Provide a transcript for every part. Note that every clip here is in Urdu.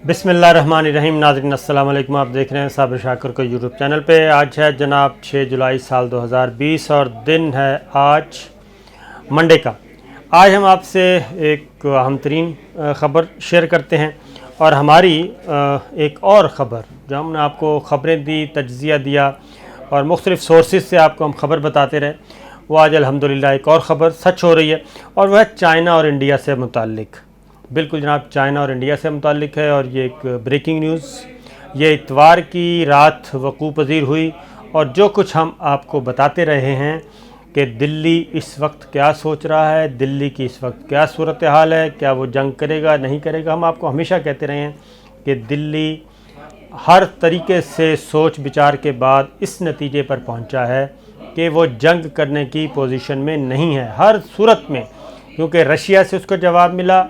بسم اللہ الرحمن الرحیم۔ ناظرین السلام علیکم، آپ دیکھ رہے ہیں صابر شاکر کو یوٹیوب چینل پہ۔ آج ہے جناب 6 جولائی سال 2020 اور دن ہے آج منڈے کا۔ آج ہم آپ سے ایک اہم ترین خبر شیئر کرتے ہیں اور ہماری ایک اور خبر جو ہم نے آپ کو خبریں دی، تجزیہ دیا اور مختلف سورسز سے آپ کو ہم خبر بتاتے رہے، وہ آج الحمدللہ ایک اور خبر سچ ہو رہی ہے اور وہ ہے چائنا اور انڈیا سے متعلق۔ بالکل جناب، چائنا اور انڈیا سے متعلق ہے اور یہ ایک بریکنگ نیوز یہ اتوار کی رات وقوع پذیر ہوئی، اور جو کچھ ہم آپ کو بتاتے رہے ہیں کہ دلی اس وقت کیا سوچ رہا ہے، دلی کی اس وقت کیا صورتحال ہے، کیا وہ جنگ کرے گا نہیں کرے گا، ہم آپ کو ہمیشہ کہتے رہے ہیں کہ دلی ہر طریقے سے سوچ بچار کے بعد اس نتیجے پر پہنچا ہے کہ وہ جنگ کرنے کی پوزیشن میں نہیں ہے ہر صورت میں، کیونکہ رشیا سے اس کو جواب ملا،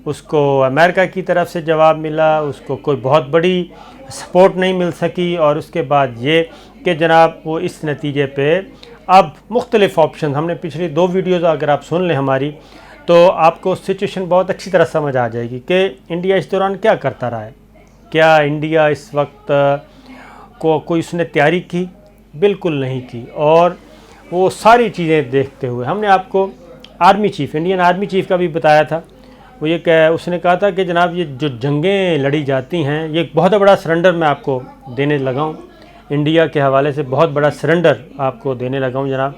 اس کو امریکہ کی طرف سے جواب ملا، اس کو کوئی بہت بڑی سپورٹ نہیں مل سکی، اور اس کے بعد یہ کہ جناب وہ اس نتیجے پہ اب مختلف آپشن، ہم نے پچھلی 2 ویڈیوز اگر آپ سن لیں ہماری تو آپ کو سچویشن بہت اچھی طرح سمجھ آ جائے گی کہ انڈیا اس دوران کیا کرتا رہا ہے۔ کیا انڈیا اس وقت کوئی اس نے تیاری کی؟ بالکل نہیں کی، اور وہ ساری چیزیں دیکھتے ہوئے ہم نے آپ کو army chief, Indian army chief کا بھی بتایا تھا۔ وہ یہ کہ اس نے کہا تھا کہ جناب یہ جو جنگیں لڑی جاتی ہیں، یہ ایک بہت بڑا سرنڈر میں آپ کو دینے لگا ہوں، انڈیا کے حوالے سے بہت بڑا سرنڈر آپ کو دینے لگا ہوں جناب،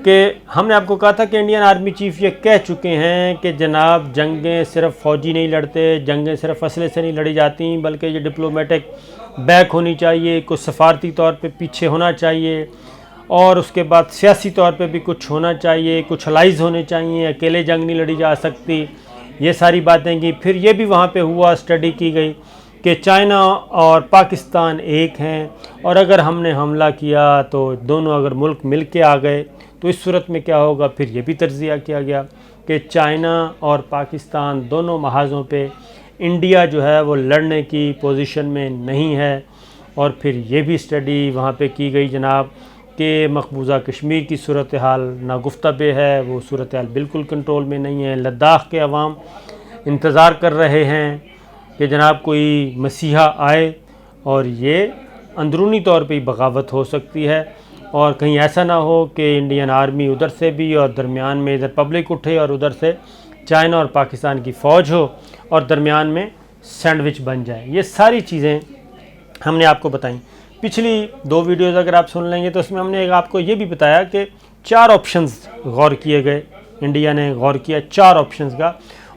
کہ ہم نے آپ کو کہا تھا کہ انڈین آرمی چیف یہ کہہ چکے ہیں کہ جناب جنگیں صرف فوجی نہیں لڑتے، جنگیں صرف اسلحے سے نہیں لڑی جاتی، بلکہ یہ ڈپلومیٹک بیک ہونی چاہیے، کچھ سفارتی طور پہ پیچھے ہونا چاہیے، اور اس کے بعد سیاسی طور پہ بھی کچھ ہونا چاہیے، کچھ الائز ہونے چاہیے، اکیلے جنگ نہیں لڑی جا سکتی، یہ ساری باتیں کی۔ پھر یہ بھی وہاں پہ ہوا، اسٹڈی کی گئی کہ چائنا اور پاکستان ایک ہیں، اور اگر ہم نے حملہ کیا تو دونوں اگر ملک مل کے آ گئے تو اس صورت میں کیا ہوگا۔ پھر یہ بھی تجزیہ کیا گیا کہ چائنا اور پاکستان دونوں محاذوں پہ انڈیا جو ہے وہ لڑنے کی پوزیشن میں نہیں ہے، اور پھر یہ بھی اسٹڈی وہاں پہ کی گئی جناب کہ مقبوضہ کشمیر کی صورتحال ناگفتہ بے ہے، وہ صورتحال بالکل کنٹرول میں نہیں ہے، لداخ کے عوام انتظار کر رہے ہیں کہ جناب کوئی مسیحا آئے، اور یہ اندرونی طور پہ بغاوت ہو سکتی ہے، اور کہیں ایسا نہ ہو کہ انڈین آرمی ادھر سے بھی اور درمیان میں ادھر پبلک اٹھے، اور ادھر سے چائنا اور پاکستان کی فوج ہو اور درمیان میں سینڈوچ بن جائے۔ یہ ساری چیزیں ہم نے آپ کو بتائیں۔ پچھلی 2 ویڈیوز اگر آپ سن لیں گے تو اس میں ہم نے آپ کو یہ بھی بتایا کہ 4 آپشنز غور کیے گئے، انڈیا نے غور کیا 4 آپشنز کا،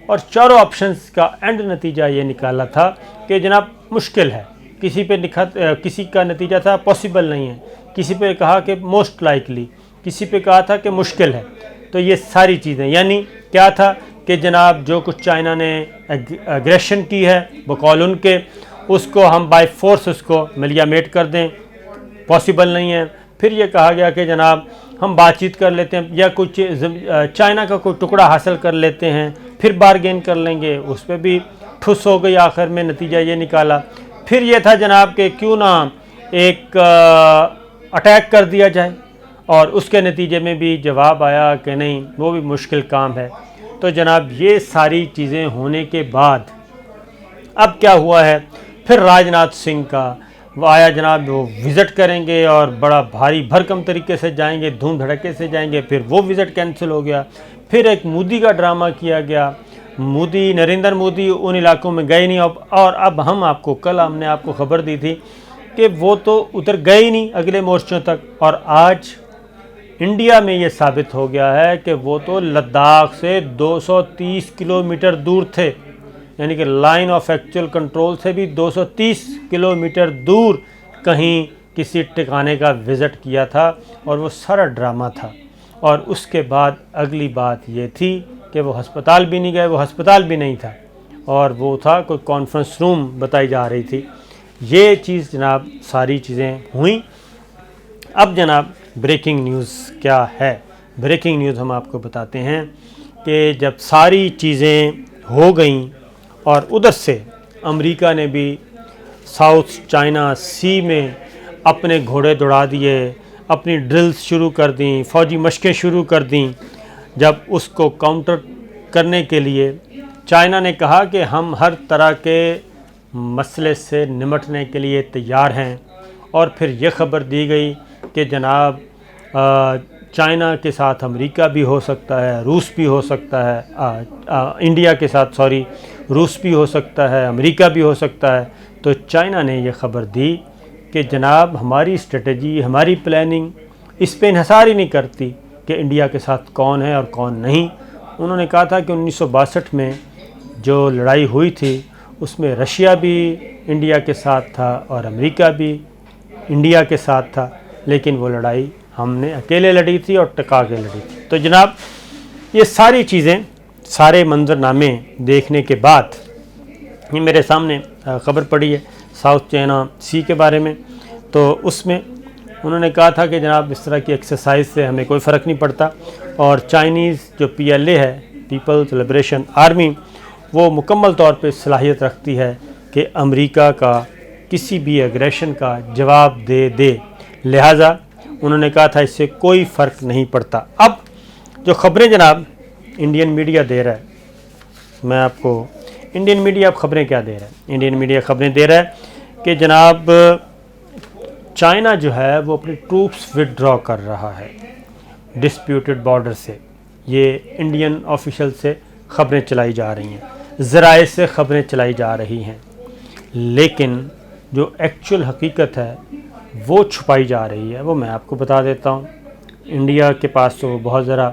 اور چاروں آپشنز کا اینڈ نتیجہ یہ نکالا تھا کہ جناب مشکل ہے، کسی کا نتیجہ تھا پاسبل نہیں ہے، کسی پہ کہا کہ موسٹ لائکلی، کسی پہ کہا تھا کہ مشکل ہے۔ تو یہ ساری چیزیں یعنی کیا تھا کہ جناب جو کچھ چائنا نے ایگریشن کی ہے بقول ان کے، اس کو ہم بائی فورس اس کو ملیامیٹ کر دیں، پاسبل نہیں ہے۔ پھر یہ کہا گیا کہ جناب ہم بات چیت کر لیتے ہیں، یا کچھ چائنا کا کوئی ٹکڑا حاصل کر لیتے ہیں، پھر بارگین کر لیں گے، اس پہ بھی ٹھس ہو گئی، آخر میں نتیجہ یہ نکالا۔ پھر یہ تھا جناب کہ کیوں نہ ایک اٹیک کر دیا جائے، اور اس کے نتیجے میں بھی جواب آیا کہ نہیں، وہ بھی مشکل کام ہے۔ تو جناب یہ ساری چیزیں ہونے کے بعد اب کیا ہوا ہے، پھر راجناتھ سنگھ کا وہ آیا جناب، وہ وزٹ کریں گے اور بڑا بھاری بھرکم طریقے سے جائیں گے، دھوم دھڑکے سے جائیں گے، پھر وہ وزٹ کینسل ہو گیا۔ پھر ایک مودی کا ڈرامہ کیا گیا، نریندر مودی ان علاقوں میں گئے نہیں، اور اب ہم آپ کو کل ہم نے آپ کو خبر دی تھی کہ وہ تو ادھر گئے ہی نہیں اگلے مورچوں تک، اور آج انڈیا میں یہ ثابت ہو گیا ہے کہ وہ تو لداخ سے 230 کلومیٹر دور تھے، یعنی کہ لائن آف ایکچوئل کنٹرول سے بھی 230 کلومیٹر دور کہیں کسی ٹھکانے کا وزٹ کیا تھا، اور وہ سارا ڈرامہ تھا۔ اور اس کے بعد اگلی بات یہ تھی کہ وہ ہسپتال بھی نہیں گئے، وہ ہسپتال بھی نہیں تھا، اور وہ تھا کوئی کانفرنس روم بتائی جا رہی تھی۔ یہ چیز جناب ساری چیزیں ہوئیں۔ اب جناب بریکنگ نیوز کیا ہے؟ بریکنگ نیوز ہم آپ کو بتاتے ہیں کہ جب ساری چیزیں ہو گئیں اور ادھر سے امریکہ نے بھی ساؤتھ چائنا سی میں اپنے گھوڑے دوڑا دیے، اپنی ڈرلز شروع کر دیں، فوجی مشقیں شروع کر دیں، جب اس کو کاؤنٹر کرنے کے لیے چائنا نے کہا کہ ہم ہر طرح کے مسئلے سے نمٹنے کے لیے تیار ہیں، اور پھر یہ خبر دی گئی کہ جناب چائنا کے ساتھ امریکہ بھی ہو سکتا ہے، روس بھی ہو سکتا ہے، انڈیا کے ساتھ روس بھی ہو سکتا ہے، امریکہ بھی ہو سکتا ہے۔ تو چائنا نے یہ خبر دی کہ جناب ہماری اسٹریٹجی، ہماری پلاننگ اس پہ انحصار ہی نہیں کرتی کہ انڈیا کے ساتھ کون ہے اور کون نہیں۔ انہوں نے کہا تھا کہ 1962 میں جو لڑائی ہوئی تھی اس میں رشیا بھی انڈیا کے ساتھ تھا اور امریکہ بھی انڈیا کے ساتھ تھا، لیکن وہ لڑائی ہم نے اکیلے لڑی تھی اور ٹکا کے لڑی تھی۔ تو جناب یہ ساری چیزیں، سارے منظرنامے دیکھنے کے بعد یہ میرے سامنے خبر پڑی ہے ساؤتھ چائنا سی کے بارے میں، تو اس میں انہوں نے کہا تھا کہ جناب اس طرح کی ایکسرسائز سے ہمیں کوئی فرق نہیں پڑتا، اور چائنیز جو PLA ہے، پیپلز لبریشن آرمی، وہ مکمل طور پہ صلاحیت رکھتی ہے کہ امریکہ کا کسی بھی ایگریشن کا جواب دے، لہٰذا انہوں نے کہا تھا اس سے کوئی فرق نہیں پڑتا۔ اب جو خبریں جناب انڈین میڈیا دے رہا ہے، میں آپ کو انڈین میڈیا اب خبریں کیا دے رہا ہے؟ انڈین میڈیا خبریں دے رہا ہے کہ جناب چائنا جو ہے وہ اپنی ٹروپس وڈرا کر رہا ہے ڈسپیوٹڈ بارڈر سے۔ یہ انڈین آفیشل سے خبریں چلائی جا رہی ہیں، ذرائع سے خبریں چلائی جا رہی ہیں، لیکن جو ایکچول حقیقت ہے وہ چھپائی جا رہی ہے، وہ میں آپ کو بتا دیتا ہوں۔ انڈیا کے پاس تو بہت ذرا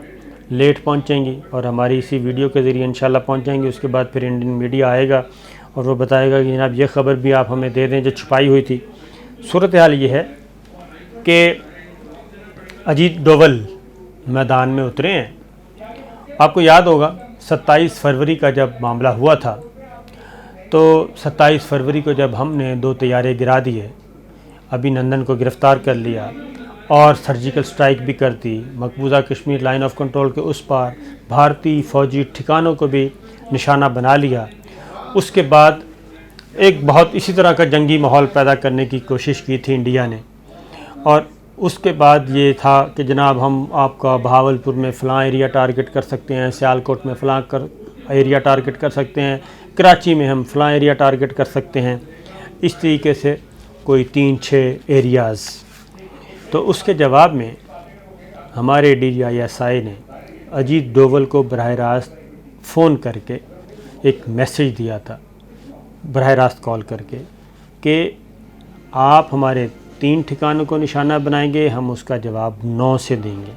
لیٹ پہنچیں گی اور ہماری اسی ویڈیو کے ذریعے انشاءاللہ پہنچیں گی، اس کے بعد پھر انڈین میڈیا آئے گا اور وہ بتائے گا کہ جناب یہ خبر بھی آپ ہمیں دے دیں جو چھپائی ہوئی تھی۔ صورتحال یہ ہے کہ اجیت ڈوول میدان میں اترے ہیں۔ آپ کو یاد ہوگا 27 فروری کا جب معاملہ ہوا تھا، تو 27 فروری کو جب ہم نے 2 طیارے گرا دیے، ابھی نندن کو گرفتار کر لیا اور سرجیکل سٹرائک بھی کر دی، مقبوضہ کشمیر لائن آف کنٹرول کے اس پار بھارتی فوجی ٹھکانوں کو بھی نشانہ بنا لیا۔ اس کے بعد ایک بہت اسی طرح کا جنگی ماحول پیدا کرنے کی کوشش کی تھی انڈیا نے، اور اس کے بعد یہ تھا کہ جناب ہم آپ کا بہاولپور میں فلاں ایریا ٹارگٹ کر سکتے ہیں، سیالکوٹ میں فلاں ایریا ٹارگٹ کر سکتے ہیں، کراچی میں ہم فلاں ایریا ٹارگٹ کر سکتے ہیں، اس طریقے سے کوئی 3-6 ایریاز۔ تو اس کے جواب میں ہمارے DISI نے اجیت ڈوول کو براہ راست فون کر کے ایک میسیج دیا تھا، براہ راست کال کر کے، کہ آپ ہمارے 3 ٹھکانوں کو نشانہ بنائیں گے، ہم اس کا جواب 9 سے دیں گے۔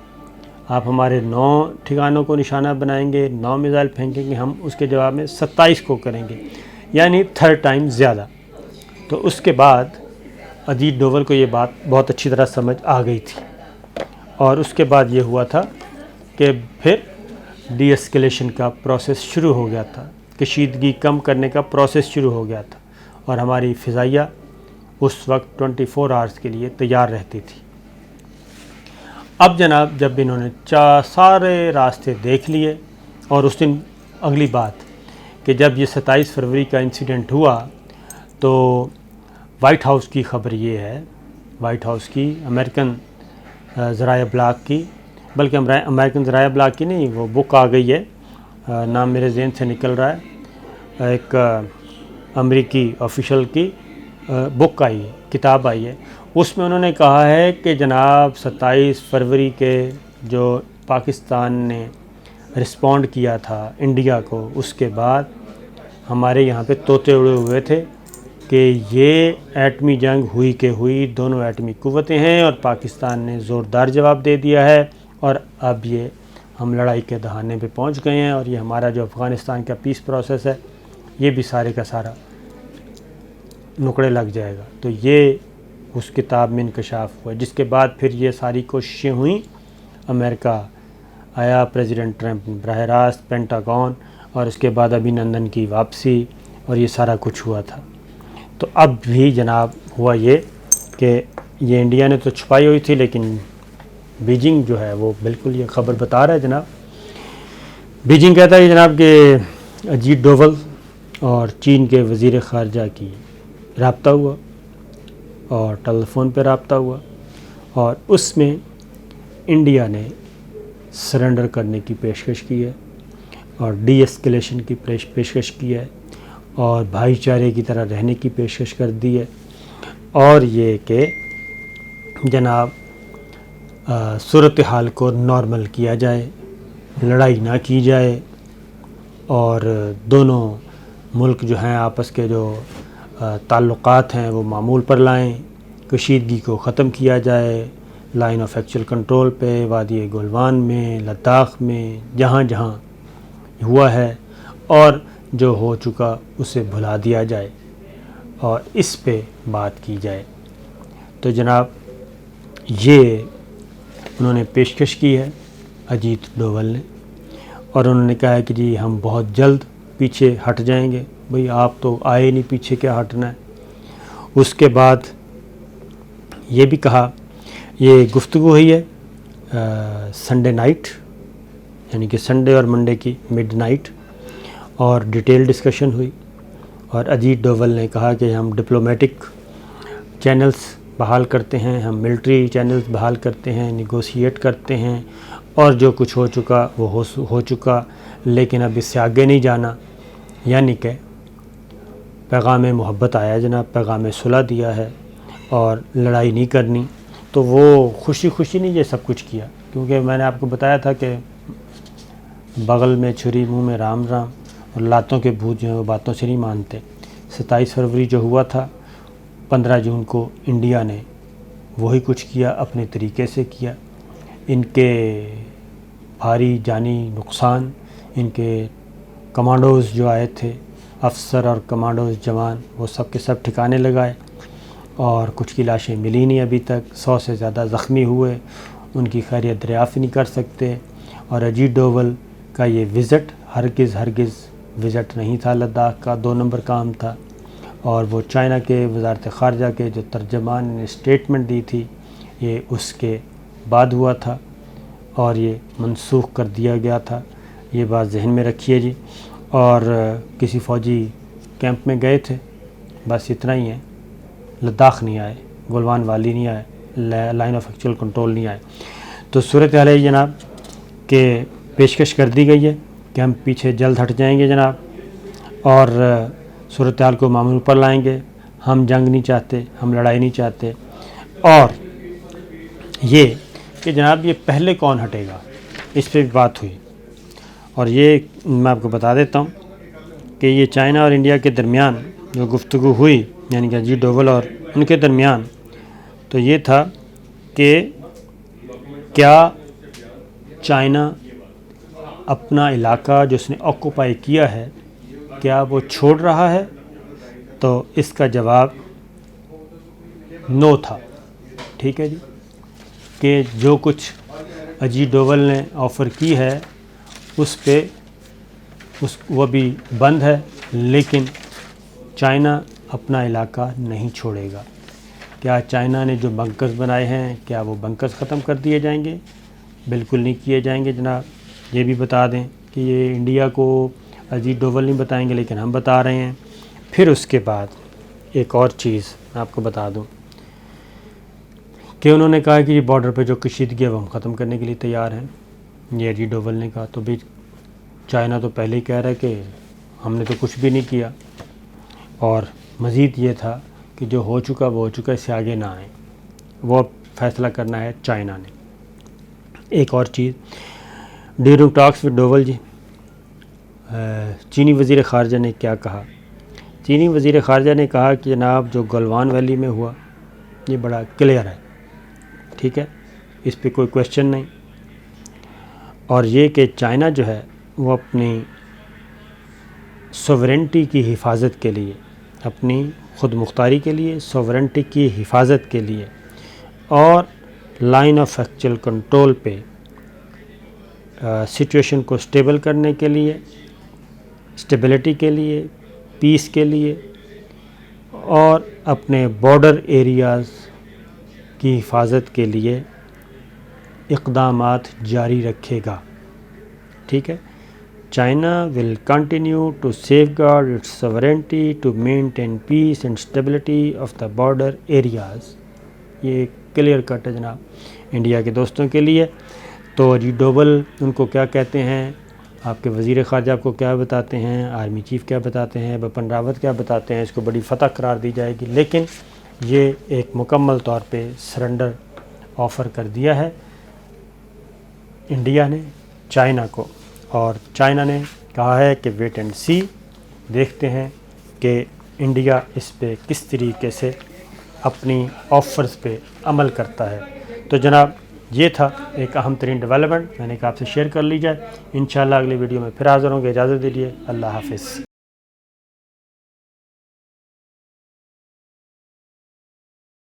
آپ ہمارے 9 ٹھکانوں کو نشانہ بنائیں گے، 9 میزائل پھینکیں گے، ہم اس کے جواب میں 27 کو کریں گے، یعنی 3 ٹائم زیادہ۔ تو اس کے بعد اجیت ڈوول کو یہ بات بہت اچھی طرح سمجھ آ گئی تھی، اور اس کے بعد یہ ہوا تھا کہ پھر ڈی ایسکیلیشن کا پروسیس شروع ہو گیا تھا، کشیدگی کم کرنے کا پروسیس شروع ہو گیا تھا، اور ہماری فضائیہ اس وقت 24 آورز کے لیے تیار رہتی تھی۔ اب جناب جب انہوں نے سارے راستے دیکھ لیے، اور اس دن اگلی بات کہ جب یہ 27 فروری کا انسیڈنٹ ہوا تو وائٹ ہاؤس کی خبر یہ ہے، وائٹ ہاؤس کی، امریکن ذرائع ابلاغ کی، بلکہ امریکن ذرائع ابلاغ کی نہیں، وہ بک آ گئی ہے، نام میرے ذہن سے نکل رہا ہے، ایک امریکی آفیشل کی بک آئی ہے، کتاب آئی ہے، اس میں انہوں نے کہا ہے کہ جناب 27 فروری کے جو پاکستان نے رسپونڈ کیا تھا انڈیا کو، اس کے بعد ہمارے یہاں پہ طوطے اڑے ہوئے تھے کہ یہ ایٹمی جنگ ہوئی کہ ہوئی، دونوں ایٹمی قوتیں ہیں اور پاکستان نے زوردار جواب دے دیا ہے، اور اب یہ ہم لڑائی کے دہانے پہ پہنچ گئے ہیں، اور یہ ہمارا جو افغانستان کا پیس پروسیس ہے یہ بھی سارے کا سارا نکڑے لگ جائے گا۔ تو یہ اس کتاب میں انکشاف ہوا، جس کے بعد پھر یہ ساری کوششیں ہوئیں، امریکہ آیا، پریزیڈنٹ ٹرمپ براہ راست، پینٹاگون، اور اس کے بعد ابھی نندن کی واپسی، اور یہ سارا کچھ ہوا تھا۔ تو اب بھی جناب ہوا یہ کہ یہ انڈیا نے تو چھپائی ہوئی تھی، لیکن بیجنگ جو ہے وہ بالکل یہ خبر بتا رہا ہے جناب۔ بیجنگ کہتا ہے جناب کہ اجیت ڈوول اور چین کے وزیر خارجہ کی رابطہ ہوا، اور ٹیلی فون پہ رابطہ ہوا، اور اس میں انڈیا نے سرنڈر کرنے کی پیشکش کی ہے، اور ڈی ایسکیلیشن کی پیشکش کی ہے، اور بھائی چارے کی طرح رہنے کی پیشکش کر دی ہے، اور یہ کہ جناب صورتحال کو نارمل کیا جائے، لڑائی نہ کی جائے، اور دونوں ملک جو ہیں آپس کے جو تعلقات ہیں وہ معمول پر لائیں، کشیدگی کو ختم کیا جائے، لائن آف ایکچوئل کنٹرول پہ، وادی گلوان میں، لداخ میں، جہاں جہاں ہوا ہے، اور جو ہو چکا اسے بھلا دیا جائے اور اس پہ بات کی جائے۔ تو جناب یہ انہوں نے پیشکش کی ہے اجیت ڈوول نے، اور انہوں نے کہا ہے کہ جی ہم بہت جلد پیچھے ہٹ جائیں گے۔ بھئی آپ تو آئے نہیں، پیچھے کیا ہٹنا ہے۔ اس کے بعد یہ بھی کہا، یہ گفتگو ہوئی ہے سنڈے نائٹ، یعنی کہ سنڈے اور منڈے کی مڈ نائٹ، اور ڈیٹیل ڈسکشن ہوئی، اور اجیت ڈوول نے کہا کہ ہم ڈپلومیٹک چینلز بحال کرتے ہیں، ہم ملٹری چینلز بحال کرتے ہیں، نیگوشیٹ کرتے ہیں، اور جو کچھ ہو چکا وہ ہو چکا، لیکن اب اس سے آگے نہیں جانا، یعنی کہ پیغام محبت آیا جناب، پیغام صلح دیا ہے، اور لڑائی نہیں کرنی۔ تو وہ خوشی خوشی نہیں یہ سب کچھ کیا، کیونکہ میں نے آپ کو بتایا تھا کہ بغل میں چھری منہ میں رام رام، اور لاتوں کے بھوت جو ہیں وہ باتوں سے نہیں مانتے۔ 27 فروری جو ہوا تھا، 15 جون کو انڈیا نے وہی کچھ کیا، اپنے طریقے سے کیا۔ ان کے بھاری جانی نقصان، ان کے کمانڈوز جو آئے تھے، افسر اور کمانڈوز جوان، وہ سب کے سب ٹھکانے لگائے، اور کچھ کی لاشیں ملی نہیں ابھی تک، 100 سے زیادہ زخمی ہوئے، ان کی خیریت دریافت نہیں کر سکتے۔ اور اجیت ڈوول کا یہ وزٹ ہرگز وزٹ نہیں تھا، لداخ کا 2 نمبر کام تھا، اور وہ چائنا کے وزارت خارجہ کے جو ترجمان نے اسٹیٹمنٹ دی تھی، یہ اس کے بعد ہوا تھا، اور یہ منسوخ کر دیا گیا تھا۔ یہ بات ذہن میں رکھیے جی۔ اور کسی فوجی کیمپ میں گئے تھے، بس اتنا ہی ہے، لداخ نہیں آئے، گلوان والی نہیں آئے، لائن آف ایکچوئل کنٹرول نہیں آئے۔ تو صورتحال ہے جناب کہ پیشکش کر دی گئی ہے کہ ہم پیچھے جلد ہٹ جائیں گے جناب، اور صورتحال کو معمول پر لائیں گے، ہم جنگ نہیں چاہتے، ہم لڑائی نہیں چاہتے۔ اور یہ کہ جناب یہ پہلے کون ہٹے گا، اس پہ بھی بات ہوئی، اور یہ میں آپ کو بتا دیتا ہوں کہ یہ چائنا اور انڈیا کے درمیان جو گفتگو ہوئی، یعنی کہ اجیت ڈوول اور ان کے درمیان، تو یہ تھا کہ کیا چائنا اپنا علاقہ جو اس نے آکوپائی کیا ہے کیا وہ چھوڑ رہا ہے؟ تو اس کا جواب نو تھا۔ ٹھیک ہے جی، کہ جو کچھ اجیت ڈوول نے آفر کی ہے اس پہ وہ بھی بند ہے، لیکن چائنا اپنا علاقہ نہیں چھوڑے گا۔ کیا چائنا نے جو بنکرز بنائے ہیں کیا وہ بنکرز ختم کر دیے جائیں گے؟ بالکل نہیں کیے جائیں گے جناب۔ یہ بھی بتا دیں کہ یہ انڈیا کو اجیت ڈوول نہیں بتائیں گے، لیکن ہم بتا رہے ہیں۔ پھر اس کے بعد ایک اور چیز میں آپ کو بتا دوں کہ انہوں نے کہا کہ یہ بارڈر پہ جو کشیدگی ہے وہ ہم ختم کرنے کے لیے تیار ہیں، یہ اجیت ڈوول نے کہا۔ تو بھی چائنا تو پہلے ہی کہہ رہا ہے کہ ہم نے تو کچھ بھی نہیں کیا، اور مزید یہ تھا کہ جو ہو چکا وہ ہو چکا، اس سے آگے نہ آئیں، وہ اب فیصلہ کرنا ہے چائنا نے۔ ایک اور چیز، ڈیورنگ ٹاکس ود ڈوول جی، چینی وزیر خارجہ نے کیا کہا؟ چینی وزیر خارجہ نے کہا کہ جناب جو گلوان ویلی میں ہوا یہ بڑا کلیئر ہے، ٹھیک ہے، اس پہ کوئی کویشچن نہیں، اور یہ کہ چائنا جو ہے وہ اپنی سوورنٹی کی حفاظت کے لیے، اپنی خود مختاری کے لیے، سوورنٹی کی حفاظت کے لیے، اور لائن آف ایکچوئل کنٹرول پہ سچویشن کو سٹیبل کرنے کے لیے، سٹیبلٹی کے لیے، پیس کے لیے، اور اپنے بارڈر ایریاز کی حفاظت کے لیے اقدامات جاری رکھے گا۔ ٹھیک ہے، China will continue to safeguard its sovereignty to maintain peace and stability of the border areas. یہ کلیئر کٹ ہے جناب انڈیا کے دوستوں کے لیے۔ تو اجیت ڈوول ان کو کیا کہتے ہیں آپ کے وزیر خارجہ آپ کو کیا بتاتے ہیں، آرمی چیف کیا بتاتے ہیں، بپن راوت کیا بتاتے ہیں، اس کو بڑی فتح قرار دی جائے گی، لیکن یہ ایک مکمل طور پہ سرنڈر آفر کر دیا ہے انڈیا نے چائنا کو، اور چائنا نے کہا ہے کہ ویٹ اینڈ سی، دیکھتے ہیں کہ انڈیا اس پہ کس طریقے سے اپنی آفرز پہ عمل کرتا ہے۔ تو جناب یہ تھا ایک اہم ترین ڈیولپمنٹ، میں نے کہا آپ سے شیئر کر لی جائے۔ انشاءاللہ اگلی ویڈیو میں پھر حاضر ہوں گے، اجازت دیجیے، اللہ حافظ۔